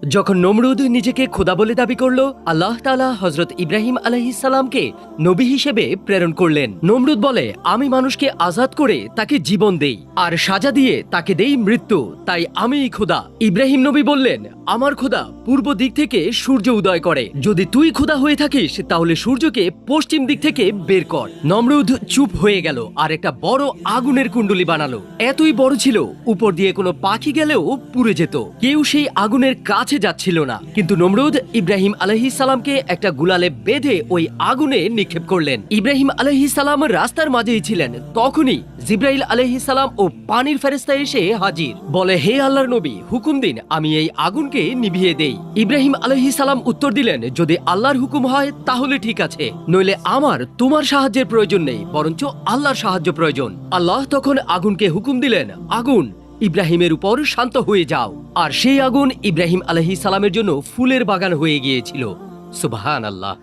যখন নমরুদ নিজেকে খোদা বলে দাবি করল, আল্লাহ তাআলা হযরত ইব্রাহিম আলাইহিস সালামকে নবী হিসেবে প্রেরণ করলেন। নমরুদ বলে, আমি মানুষকে আজাদ করে তাকে জীবন দেই আর সাজা দিয়ে তাকে দেই মৃত্যু, তাই আমিই খোদা। ইব্রাহিম নবী বললেন, আমার খোদা পূর্ব দিক থেকে সূর্য উদয় করে, যদি তুই খোদা হয়ে থাকিস তাহলে সূর্যকে পশ্চিম দিক থেকে বের কর। নমরুদ চুপ হয়ে গেল আর একটা বড় আগুনের কুণ্ডলী বানালো। এতই বড় ছিল উপর দিয়ে কোনো পাখি গেলেও পুড়ে যেত। কেউ সেই আগুনের কাছে যাচ্ছিল না। কিন্তু নমরুদ ইব্রাহিম আলাইহিস সালামকে একটা গুলালে বেঁধে ওই আগুনে নিক্ষেপ করলেন। ইব্রাহিম আলাইহিস সালাম রাস্তার মাঝেই ছিলেন। তখনই জিবরাইল আলাইহিস সালাম ও পানির ফেরেশতা এসে হাজির। বলে, হে আল্লাহর নবী, হুকুম দিন আমি এই আগুনকে নিভিয়ে দেই। ইব্রাহিম আলাইহিস সালাম উত্তর দিলেন, যদি আল্লাহর হুকুম হয় তাহলে ঠিক আছে, নইলে আমার তোমার সাহায্যের প্রয়োজন নেই, বরঞ্চ আল্লাহর সাহায্য প্রয়োজন। আল্লাহ তখন আগুনকে হুকুম দিলেন, আগুন ইব্রাহিমের উপর শান্ত হয়ে যাও। আর সেই আগুন ইব্রাহিম আলাইহিস সালামের জন্য ফুলের বাগান হয়ে গিয়েছিল। সুবহানাল্লাহ।